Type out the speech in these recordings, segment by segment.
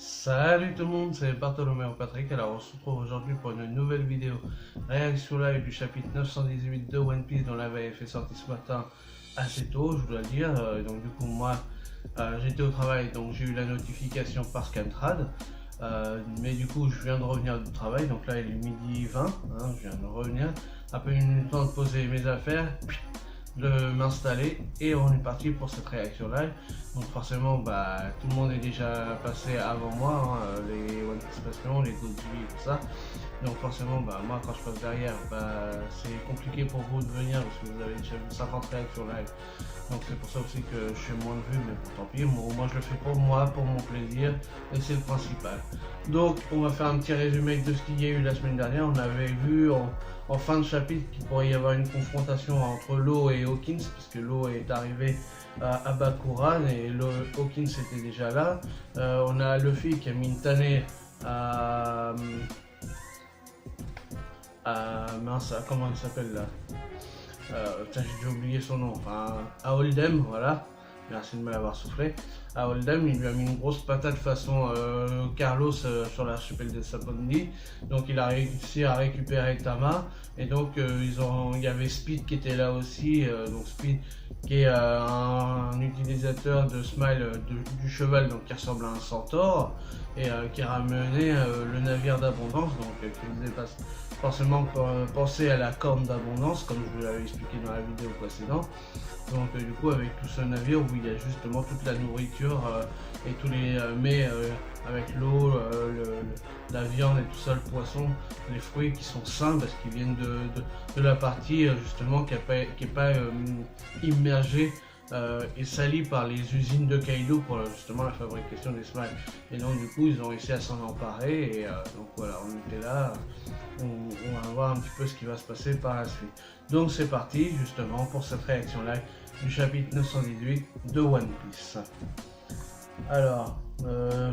Salut tout le monde, c'est Bartholoméo Patrick. Alors on se retrouve aujourd'hui pour une nouvelle vidéo réaction live du chapitre 918 de One Piece dont la VF est sortie ce matin assez tôt, je dois le dire. Donc du coup moi j'étais au travail, donc j'ai eu la notification par Scantrad. Mais du coup je viens de revenir du travail, donc là il est midi 20, hein, je viens de revenir. À peine eu le temps de poser mes affaires, de m'installer et on est parti pour cette réaction live. Donc forcément tout le monde est déjà passé avant moi, hein, les One Piece Passion, les Goji et tout ça. Donc forcément moi quand je passe derrière c'est compliqué pour vous de venir parce que vous avez déjà vu 50 réactions live. Donc c'est pour ça aussi que je suis moins de vues, mais tant pis, moi je le fais pour moi, pour mon plaisir, et c'est le principal. Donc on va faire un petit résumé de ce qu'il y a eu la semaine dernière. On avait vu en fin de chapitre qu'il pourrait y avoir une confrontation entre Law et Hawkins, puisque Law est arrivé à Bakuran et Hawkins était déjà là. On a Luffy qui a mis une tannée mince, comment il s'appelle là, j'ai déjà oublié son nom, enfin à Oldham, voilà, merci de me l'avoir soufflé. À Oldham, il lui a mis une grosse patate façon Carlos sur l'archipel de Sapondi. Donc il a réussi à récupérer Tama. Et donc il y avait Speed qui était là aussi. Donc Speed qui est un utilisateur de Smile du cheval, donc qui ressemble à un centaure. Et qui a ramené le navire d'abondance, donc qui faisait forcément penser à la corne d'abondance, comme je vous l'avais expliqué dans la vidéo précédente. Donc du coup avec tout ce navire où il y a justement toute la nourriture et tous les mets avec l'eau, la viande et tout ça, le poisson, les fruits qui sont sains parce qu'ils viennent de la partie justement qui n'est pas immergée et salie par les usines de Kaido pour justement la fabrication des smiles. Et donc du coup ils ont réussi à s'en emparer et donc voilà, on était là, on va voir un petit peu ce qui va se passer par la suite. Donc c'est parti justement pour cette réaction live du chapitre 918 de One Piece. Alors,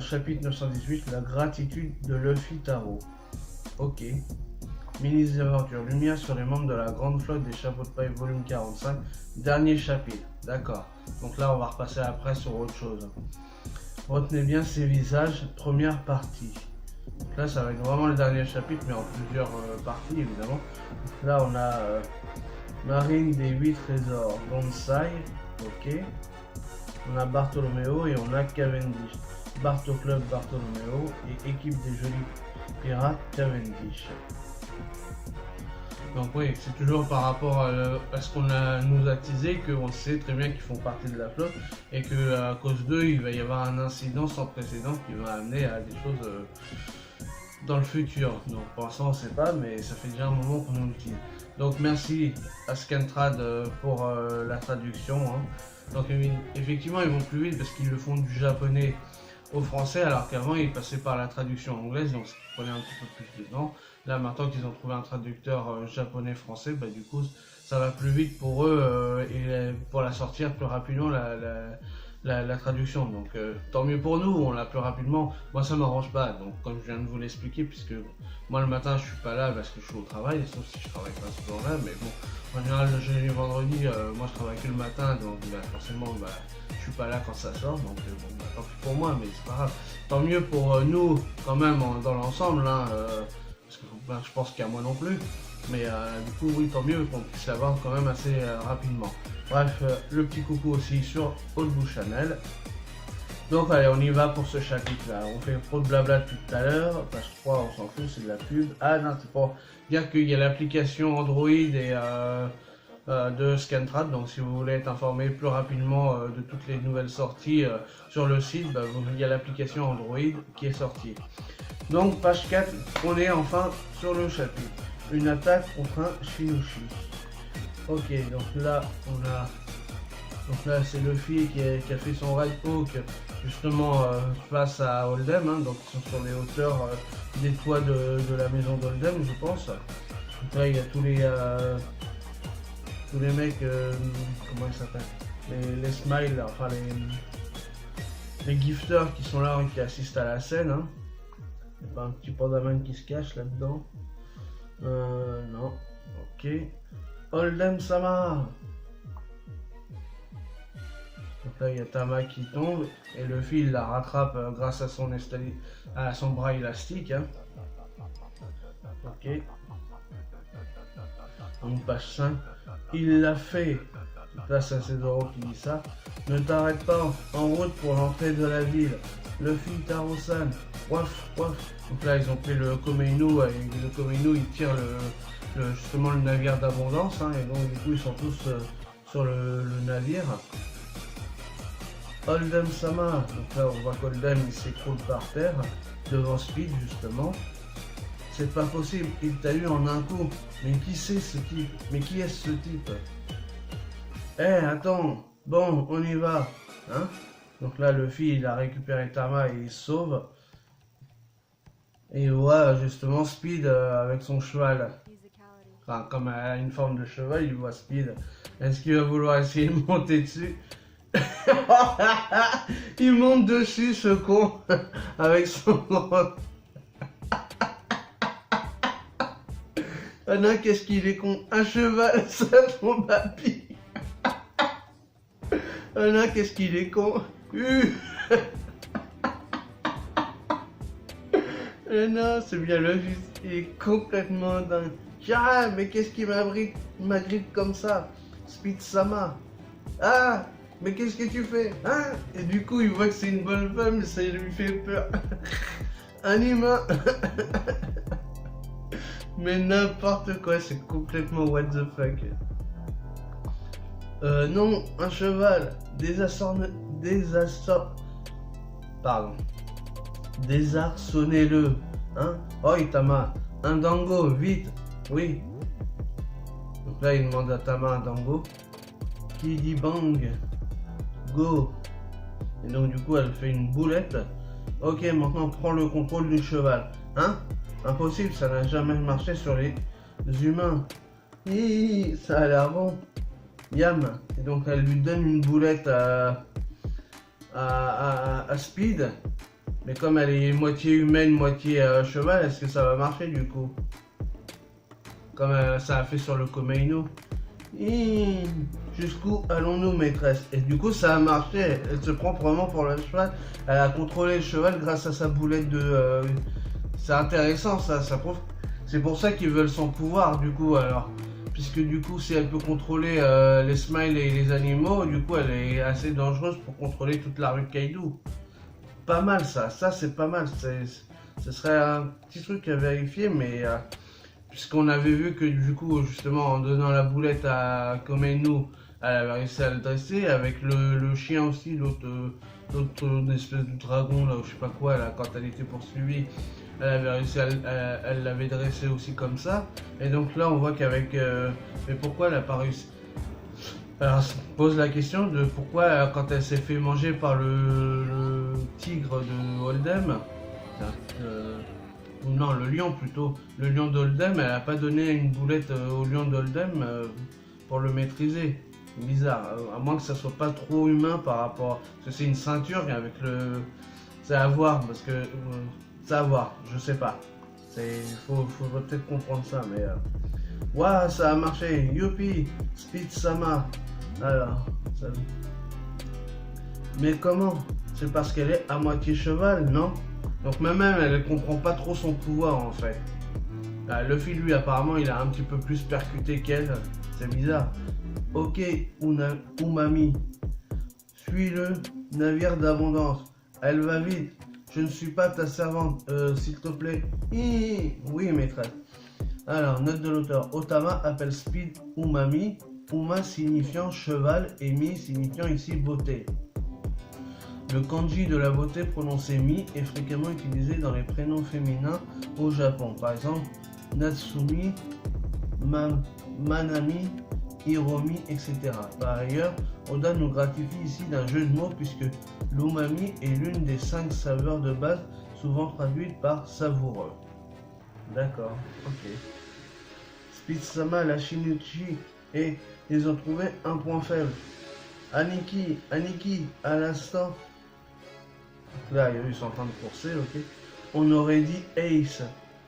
chapitre 918, la gratitude de Luffy Taro. Ok. Mini aventures, lumière sur les membres de la grande flotte des chapeaux de paille volume 45, dernier chapitre, d'accord. Donc là on va repasser après sur autre chose. Retenez bien ces visages, première partie. Donc là ça va être vraiment le dernier chapitre mais en plusieurs parties évidemment. Donc là on a Marine des 8 trésors, Bonsai, ok. On a Bartholoméo et on a Cavendish. Barto Club Bartholoméo et équipe des jolis pirates Cavendish. Donc oui, c'est toujours par rapport à ce qu'on nous a teasé qu'on sait très bien qu'ils font partie de la flotte et qu'à cause d'eux, il va y avoir un incident sans précédent qui va amener à des choses dans le futur. Donc pour l'instant on ne sait pas, mais ça fait déjà un moment qu'on nous le tease. Donc merci à Scantrad pour la traduction. Hein. Donc effectivement ils vont plus vite parce qu'ils le font du japonais au français alors qu'avant ils passaient par la traduction anglaise, donc ça prenait un petit peu plus de temps. Là maintenant qu'ils ont trouvé un traducteur japonais-français, du coup ça va plus vite pour eux et pour la sortir plus rapidement la traduction. Donc tant mieux pour nous, on l'a plus rapidement. Moi ça m'arrange pas, donc comme je viens de vous l'expliquer, puisque moi le matin je suis pas là parce que je suis au travail, sauf si je travaille pas ce jour-là, mais bon, en général le jeudi et vendredi, moi je travaille que le matin, donc forcément je suis pas là quand ça sort, donc tant pis pour moi, mais c'est pas grave. Tant mieux pour nous quand même dans l'ensemble, hein, parce que je pense qu'il y a moi non plus. Mais du coup, oui, tant mieux qu'on puisse l'avoir quand même assez rapidement. Bref, le petit coucou aussi sur Old Blue Channel. Donc allez, on y va pour ce chapitre-là. On fait trop de blabla tout à l'heure. Page 3, on s'en fout, c'est de la pub. Ah non, c'est pour dire qu'il y a l'application Android et de Scantrad. Donc si vous voulez être informé plus rapidement de toutes les nouvelles sorties sur le site, il y a l'application Android qui est sortie. Donc page 4, on est enfin sur le chapitre. Une attaque contre un Shinushi. Ok, donc là c'est Luffy qui a fait son Red Hawk justement face à Oldham, hein, donc ils sont sur les hauteurs des toits de la maison d'Oldham, je pense. Donc là il y a tous les mecs, comment ils s'appellent, les smiles, enfin les gifters qui sont là et qui assistent à la scène. Hein. Il n'y a pas un petit pandaman qui se cache là-dedans. Non. Ok. Oldham Sama. Donc là, il y a Tama qui tombe et Luffy il la rattrape grâce à son bras élastique. Hein. Ok. Donc page 5. Il l'a fait. Là, c'est Zoro qui dit ça. Ne t'arrête pas en route pour l'entrée de la ville. Luffy, Taro-san. Waf, waf. Donc là, ils ont pris le Komeinu et le Komeinu il tire justement le navire d'abondance. Hein, et donc, du coup, ils sont tous sur le navire. Oldham Sama. Donc là, on voit qu'Oldham il s'écroule par terre devant Speed, justement. C'est pas possible, il t'a eu en un coup. Mais qui c'est ce type? Mais qui est ce type? Eh, attends, bon, on y va. Hein? Donc là, Luffy, il a récupéré Tama et il se sauve. Et il voit justement Speed avec son cheval. Enfin, comme elle a une forme de cheval, il voit Speed. Est-ce qu'il va vouloir essayer de monter dessus? Il monte dessus, ce con, avec son... Ah non, qu'est-ce qu'il est con. Un cheval, ça tombe à pied. Ah non, qu'est-ce qu'il est con. Ah non, c'est bien le fils. Il est complètement dingue. Ah, mais qu'est-ce qui m'agrippe comme ça? Speed-sama. Ah, mais qu'est-ce que tu fais? Hein? Et du coup, il voit que c'est une bonne femme, ça lui fait peur. Un humain. Mais n'importe quoi, c'est complètement what the fuck. Non, un cheval. Désarçonnez-le. Hein? Oh, Tama. Un dango, vite. Oui. Donc là, il demande à Tama un dango. Qui dit bang? Go. Et donc, du coup, elle fait une boulette. Ok, maintenant, prends le contrôle du cheval. Hein? Impossible, ça n'a jamais marché sur les humains. Hi, ça a l'air bon. Yam. Et donc elle lui donne une boulette à Speed. Mais comme elle est moitié humaine, moitié cheval, est-ce que ça va marcher du coup? Comme ça a fait sur le Komeinu. Jusqu'où allons-nous, maîtresse? Et du coup ça a marché. Elle se prend vraiment pour le cheval. Elle a contrôlé le cheval grâce à sa boulette de... C'est intéressant ça prouve. C'est pour ça qu'ils veulent son pouvoir du coup alors. Puisque du coup si elle peut contrôler les smiles et les animaux, du coup elle est assez dangereuse pour contrôler toute la rue de Kaido. Pas mal ça c'est pas mal. Ce serait un petit truc à vérifier mais puisqu'on avait vu que du coup justement en donnant la boulette à Komeinu, elle avait réussi à le dresser avec le chien aussi, l'autre espèce de dragon là ou je sais pas quoi là quand elle était poursuivie. Elle avait réussi elle l'avait dressé aussi comme ça. Et donc là on voit qu'avec... mais pourquoi elle n'a pas réussi? Alors on se pose la question de pourquoi quand elle s'est fait manger par le tigre de Oldham, non le lion plutôt, le lion d'Oldham, elle n'a pas donné une boulette au lion d'Oldham pour le maîtriser. Bizarre, à moins que ça soit pas trop humain par rapport... Parce que c'est une ceinture et avec le... C'est à voir parce que... C'est à voir, je sais pas. Faudrait peut-être comprendre ça, mais... Waouh, ça a marché. Youpi, Speed-sama. Alors, ça... Mais comment? C'est parce qu'elle est à moitié cheval, non? Donc même elle comprend pas trop son pouvoir, en fait. Luffy, lui, apparemment, il a un petit peu plus percuté qu'elle. C'est bizarre. Ok, Umami. Suis le navire d'abondance. Elle va vite. Je ne suis pas ta servante, s'il te plaît. Oui, maîtresse. Alors, note de l'auteur. Otama appelle Speed Umami. Uma signifiant cheval et Mi signifiant ici beauté. Le kanji de la beauté prononcé Mi est fréquemment utilisé dans les prénoms féminins au Japon. Par exemple, Natsumi, Manami, Hiromi, etc. Par ailleurs, Oda nous gratifie ici d'un jeu de mots puisque l'umami est l'une des 5 saveurs de base, souvent traduite par savoureux. D'accord, ok. Speed-sama, la Shinichi, et ils ont trouvé un point faible. Aniki, à l'instant. Là, ils sont en train de courser, ok. On aurait dit Ace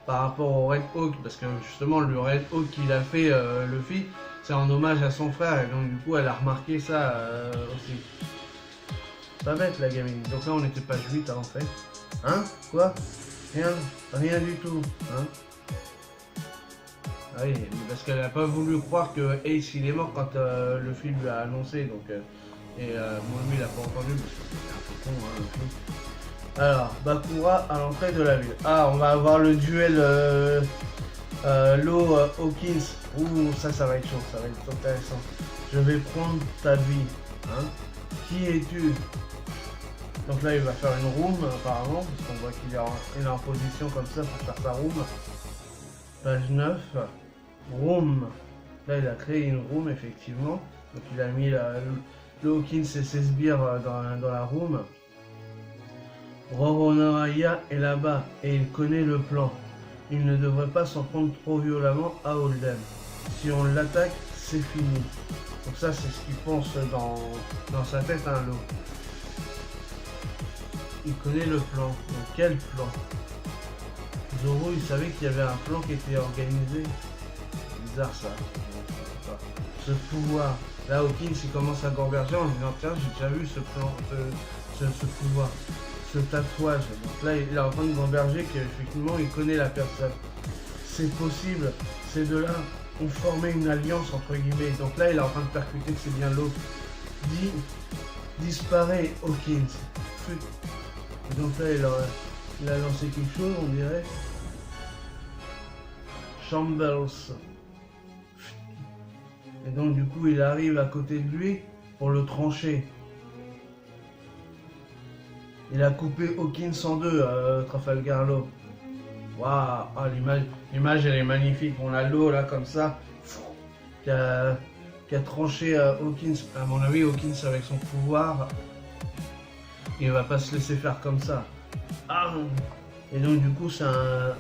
par rapport au Red Hawk, parce que justement, le Red Hawk qu'il a fait, Luffy, c'est en hommage à son frère, et donc du coup, elle a remarqué ça aussi. Pas bête la gamine. Donc là on était page 8 en fait. Hein? Quoi? Rien du tout. Hein? Ah oui, parce qu'elle n'a pas voulu croire que Ace il est mort quand le film lui a annoncé. Donc, moi lui il a pas entendu parce que c'était un peu con hein, le film. Alors, Bakura à l'entrée de la ville. Ah, on va avoir le duel Law Hawkins. Ouh, ça va être chaud, ça va être intéressant. Je vais prendre ta vie. Hein? Qui es-tu? Donc là, il va faire une room apparemment, parce qu'on voit qu'il est en position comme ça pour faire sa room. Page 9. Room. Là, il a créé une room effectivement. Donc il a mis le Hawkins et ses sbires dans la room. Roronoaya est là-bas et il connaît le plan. Il ne devrait pas s'en prendre trop violemment à Hold'em. Si on l'attaque, c'est fini. Donc ça, c'est ce qu'il pense dans sa tête, hein, Law. Il connaît le plan. Donc quel plan? Zoro, il savait qu'il y avait un plan qui était organisé. C'est bizarre ça. Ce pouvoir. Là, Hawkins, il commence à gamberger en disant tiens, j'ai déjà vu ce plan, ce pouvoir. Ce tatouage. Donc là, il est en train de gamberger qu'effectivement, il connaît la personne. C'est possible. Ces deux-là ont formé une alliance, entre guillemets. Donc là, il est en train de percuter que c'est bien l'autre. Disparaît Hawkins. Donc là, il a lancé quelque chose, on dirait. Shambles. Et donc, du coup, il arrive à côté de lui pour le trancher. Il a coupé Hawkins en deux, Trafalgar Law. Waouh, oh, l'image elle est magnifique. On a l'eau là comme ça qui a tranché Hawkins. À mon avis, Hawkins avec son pouvoir, il va pas se laisser faire comme ça. Ah. Et donc du coup,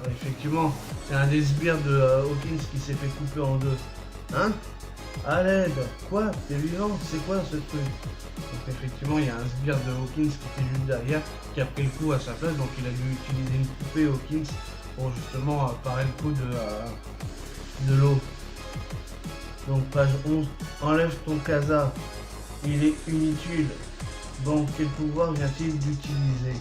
effectivement, c'est un des sbires de Hawkins qui s'est fait couper en deux. Hein? À l'aide. Quoi? T'es vivant? C'est quoi ce truc? Donc effectivement, il y a un sbire de Hawkins qui était juste derrière, qui a pris le coup à sa place, donc il a dû utiliser une poupée Hawkins pour justement parer le coup de l'eau. Donc page 11, enlève ton casa, il est inutile. Bon, quel pouvoir vient-il d'utiliser?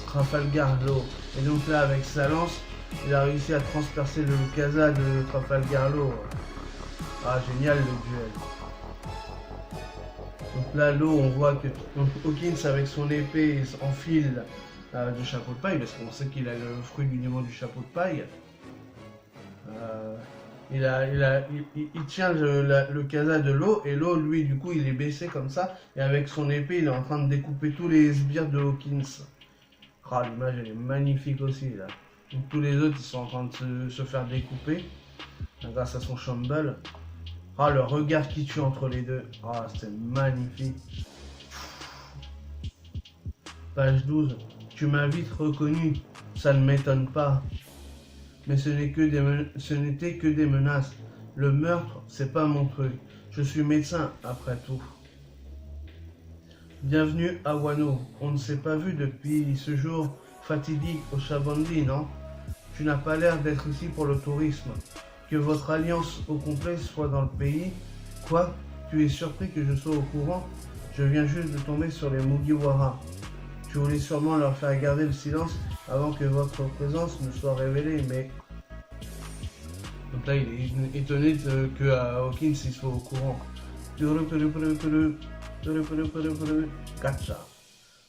Trafalgar Law. Et donc là, avec sa lance, il a réussi à transpercer le casa de Trafalgar Law. Ah, génial le duel. Donc là, l'eau, on voit que Hawkins, avec son épée, enfile du chapeau de paille, parce qu'on sait qu'il a le fruit du niveau du chapeau de paille. Il tient le casa de l'eau, et l'eau, lui, du coup, il est baissé comme ça, et avec son épée, il est en train de découper tous les sbires de Hawkins. Ah, l'image, elle est magnifique aussi, là. Donc tous les autres, ils sont en train de se faire découper, grâce à son Shamble. Ah, le regard qui tue entre les deux. Ah, c'est magnifique. Page 12. Tu m'as vite reconnu. Ça ne m'étonne pas. Mais ce n'était que des menaces. Le meurtre, c'est pas mon truc. Je suis médecin, après tout. Bienvenue à Wano. On ne s'est pas vu depuis ce jour fatidique au Chabandi, non? Tu n'as pas l'air d'être ici pour le tourisme. Que votre alliance au complet soit dans le pays. Quoi? Tu es surpris que je sois au courant? Je viens juste de tomber sur les Mugiwara. Tu voulais sûrement leur faire garder le silence avant que votre présence ne soit révélée, mais... Donc là, il est étonné que Hawkins il soit au courant. Gacha.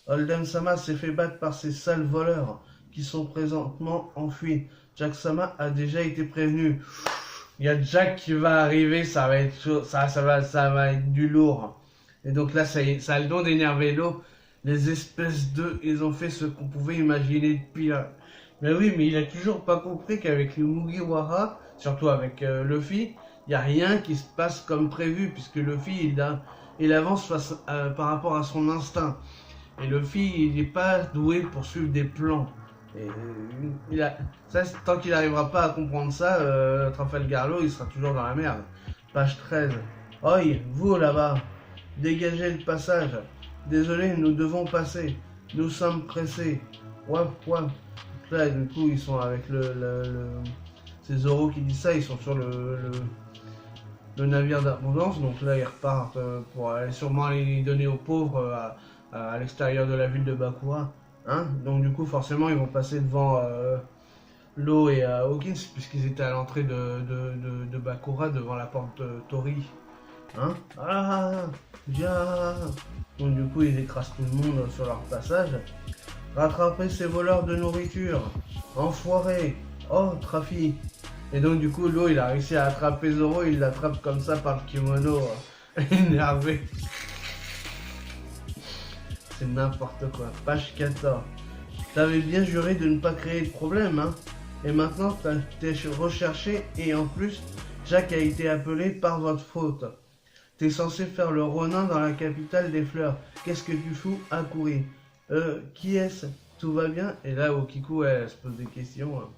Hold'em-sama s'est fait battre par ces sales voleurs qui sont présentement enfuis. Jack-sama a déjà été prévenu. Il y a Jack qui va arriver, ça va être chaud, ça va être du lourd. Et donc là, ça a le don d'énerver l'eau. Les espèces d'eux, ils ont fait ce qu'on pouvait imaginer de pire. Mais oui, mais il a toujours pas compris qu'avec les Mugiwara, surtout avec Luffy, il n'y a rien qui se passe comme prévu, puisque Luffy, il avance par rapport à son instinct. Et Luffy, il n'est pas doué pour suivre des plans. Et tant qu'il n'arrivera pas à comprendre ça, Trafalgar Law, il sera toujours dans la merde. Page 13. Oi, vous là-bas, dégagez le passage. Désolé, nous devons passer. Nous sommes pressés. Wap, wap. Donc là, du coup, ils sont avec c'est Zoro qui dit ça, ils sont sur le navire d'abondance. Donc là, ils repartent pour aller sûrement aller donner aux pauvres à l'extérieur de la ville de Bakura. Hein, donc du coup, forcément, ils vont passer devant Law et Hawkins, puisqu'ils étaient à l'entrée de Bakura, devant la porte Tori. Hein, ah, viens. Donc du coup, ils écrasent tout le monde sur leur passage. Rattrapez ces voleurs de nourriture. Enfoirés. Oh, Trafi. Et donc du coup, Law, il a réussi à attraper Zoro, il l'attrape comme ça par le kimono, énervé. C'est n'importe quoi. Page 14. T'avais bien juré de ne pas créer de problème, hein. Et maintenant, t'es recherché et en plus, Jack a été appelé par votre faute. T'es censé faire le Ronin dans la capitale des fleurs. Qu'est-ce que tu fous à courir? Qui est-ce? Tout va bien? Et là, Okiku, elle se pose des questions. Hein.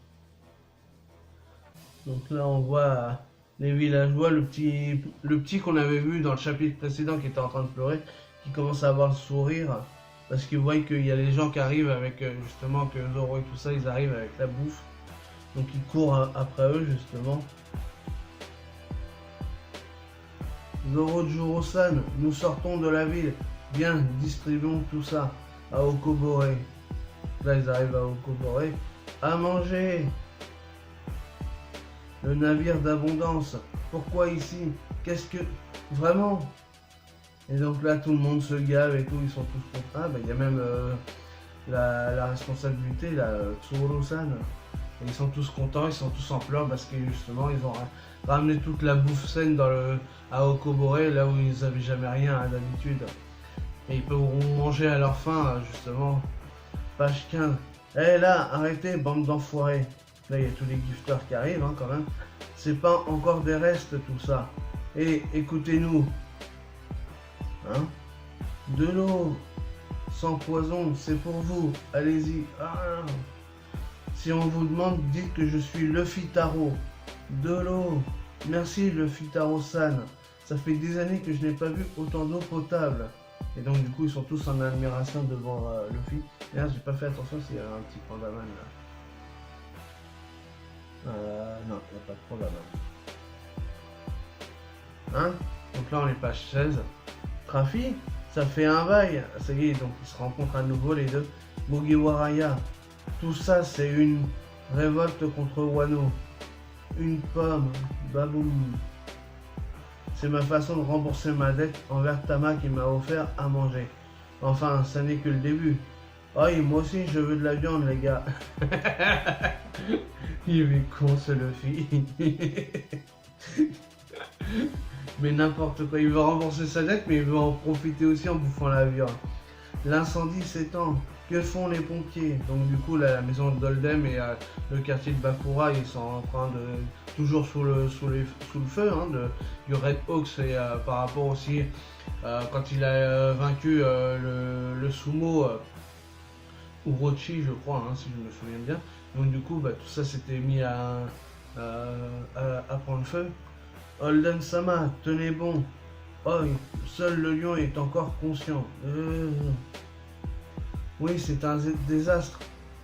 Donc là, on voit les villageois, le petit qu'on avait vu dans le chapitre précédent qui était en train de pleurer, qui commence à avoir le sourire. Parce qu'ils voient qu'il y a les gens qui arrivent avec, justement, que Zoro et tout ça, ils arrivent avec la bouffe. Donc ils courent après eux, justement. Zoro-juro-san, nous sortons de la ville. Viens, distribuons tout ça à Okobore. Là, ils arrivent à Okobore. À manger. Le navire d'abondance. Pourquoi ici? Qu'est-ce que... Vraiment? Et donc là, tout le monde se gave et tout. Ils sont tous contents. Ah, bah, il y a même la responsabilité, là, Tsuru-san. Ils sont tous contents, ils sont tous en pleurs parce que justement ils ont ramené toute la bouffe saine à Okobore, là où ils n'avaient jamais rien d'habitude. Et ils pourront manger à leur faim, justement. Page 15. Eh là, arrêtez, bande d'enfoirés. Là, il y a tous les gifters qui arrivent, hein, quand même. C'est pas encore des restes, tout ça. Et écoutez-nous. Hein? De l'eau, sans poison, c'est pour vous. Allez-y. Ah. Si on vous demande, dites que je suis Luffy Taro. De l'eau. Merci Luffy Taro-san. Ça fait des années que je n'ai pas vu autant d'eau potable. Et donc du coup, ils sont tous en admiration devant Luffy. Merde, j'ai pas fait attention s'il y a un petit pandaman là. Non, il n'y a pas de pandaman. Hein? Donc là, on est page 16. Trafi, ça fait un bail. Ça y est, donc ils se rencontrent à nouveau les deux. Mugiwaraya. Tout ça, c'est une révolte contre Wano. Une pomme, baboum. C'est ma façon de rembourser ma dette envers Tama qui m'a offert à manger. Enfin, ça n'est que le début. Oh, et moi aussi, je veux de la viande, les gars. Il est con, ce Luffy. Mais n'importe quoi. Il veut rembourser sa dette, mais il veut en profiter aussi en bouffant la viande. L'incendie s'étend. Que font les pompiers? Donc du coup la maison de Doldem et le quartier de Bakura, ils sont en train de toujours sous le feu hein, du Red Hawks et par rapport aussi quand il a vaincu le sumo Urochi je crois hein, si je me souviens bien. Donc du coup bah, tout ça s'était mis à prendre feu. Holden Sama, tenez bon. Oh, seul le lion est encore conscient. Oui, c'est un désastre,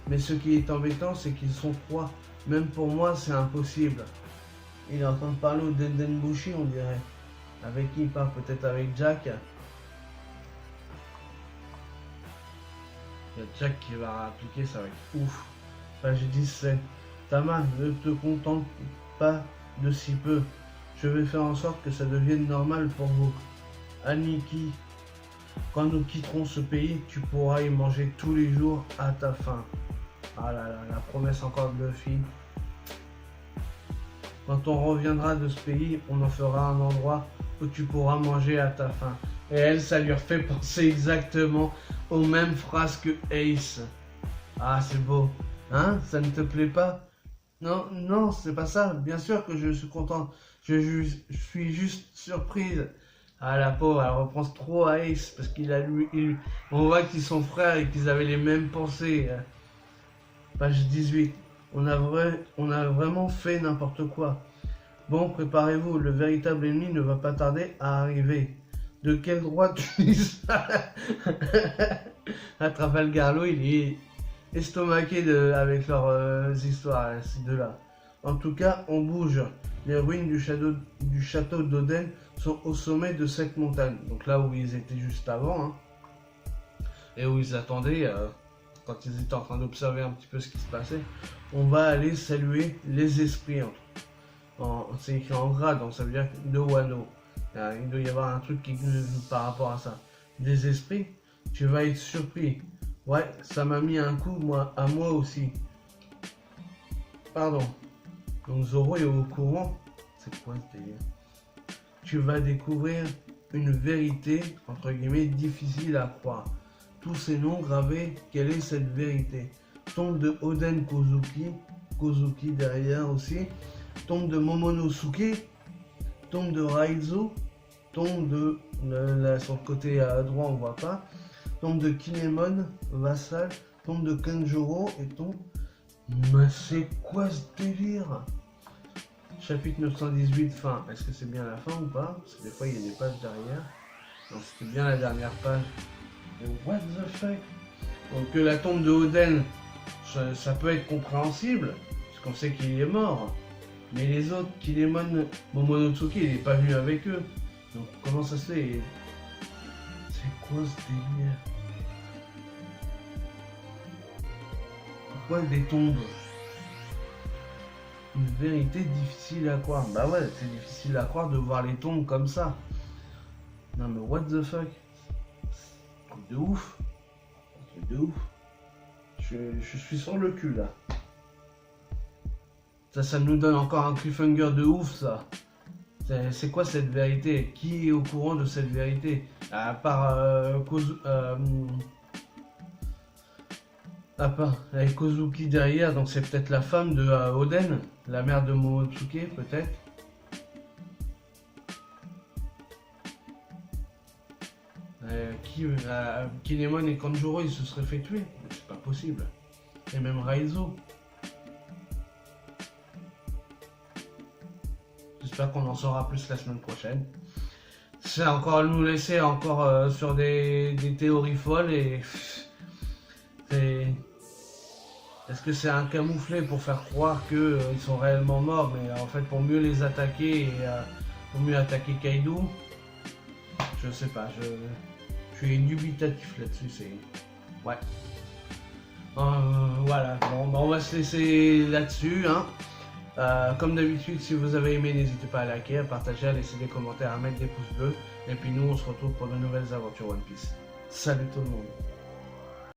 mais ce qui est embêtant, c'est qu'ils sont trois. Même pour moi, c'est impossible. Il est en train de parler au Dendenbushi, on dirait. Avec qui il parle? Peut-être avec Jack. Il y a Jack qui va appliquer, ça va être ouf. Page 17. Tama, ne te contente pas de si peu. Je vais faire en sorte que ça devienne normal pour vous. Aniki. Quand nous quitterons ce pays, tu pourras y manger tous les jours à ta faim. Ah là là, la promesse encore de Luffy. Quand on reviendra de ce pays, on en fera un endroit où tu pourras manger à ta faim. Et elle, ça lui fait penser exactement aux mêmes phrases que Ace. Ah, c'est beau. Hein? Ça ne te plaît pas? Non, non, c'est pas ça. Bien sûr que je suis contente. Je suis juste surprise. Ah la pauvre, elle reprend trop à Ace parce on voit qu'ils sont frères et qu'ils avaient les mêmes pensées. Page 18. On a vraiment fait n'importe quoi. Bon, préparez-vous, le véritable ennemi ne va pas tarder à arriver. De quel droit tu dis ça? À Trafalgar Law, il est estomaqué avec leurs histoires, ces deux-là. En tout cas, on bouge. Les ruines du château d'Oden sont au sommet de cette montagne. Donc là où ils étaient juste avant. Hein. et où ils attendaient, quand ils étaient en train d'observer un petit peu ce qui se passait, on va aller saluer les esprits. C'est écrit en gras, donc ça veut dire de Wano. Il doit y avoir un truc qui joue par rapport à ça. Des esprits, tu vas être surpris. Ouais, ça m'a mis un coup à moi aussi. Pardon. Donc Zoro est au courant. C'est quoi ce délire? Tu vas découvrir une vérité, entre guillemets, difficile à croire. Tous ces noms gravés, quelle est cette vérité? Tombe de Oden Kozuki derrière aussi. Tombe de Momonosuke. Tombe de Raizo. Tombe de, là, sur le côté droit on voit pas. Tombe de Kinemon, vassal. Tombe de Kanjuro et tombe... Mais c'est quoi ce délire? Chapitre 918, fin. Est-ce que c'est bien la fin ou pas? Parce que des fois il y a des pages derrière. Non, c'était bien la dernière page. Mais what the fuck? Donc la tombe de Oden, ça peut être compréhensible, parce qu'on sait qu'il est mort. Mais les autres, Kinemon, Momonosuke, il n'est pas venu avec eux. Donc comment ça se fait? C'est quoi ce délire? Pourquoi des tombes? Une vérité difficile à croire. Bah ouais, c'est difficile à croire de voir les tombes comme ça. Non mais what the fuck? De ouf. De ouf. Je suis sur le cul là. Ça nous donne encore un cliffhanger de ouf ça. C'est quoi cette vérité? Qui est au courant de cette vérité? À part avec Kozuki derrière, donc c'est peut-être la femme de Oden, la mère de Momonosuke peut-être. Kinemon et Kanjuro ils se seraient fait tuer, c'est pas possible. Et même Raizo. J'espère qu'on en saura plus la semaine prochaine. C'est encore nous laisser encore sur des théories folles et est-ce que c'est un camouflet pour faire croire qu'ils sont réellement morts, mais en fait pour mieux les attaquer et pour mieux attaquer Kaido? Je sais pas, je suis dubitatif là-dessus, c'est... Ouais. Voilà, bon, on va se laisser là-dessus, hein. Comme d'habitude, si vous avez aimé, n'hésitez pas à liker, à partager, à laisser des commentaires, à mettre des pouces bleus. Et puis nous, on se retrouve pour de nouvelles aventures One Piece. Salut tout le monde.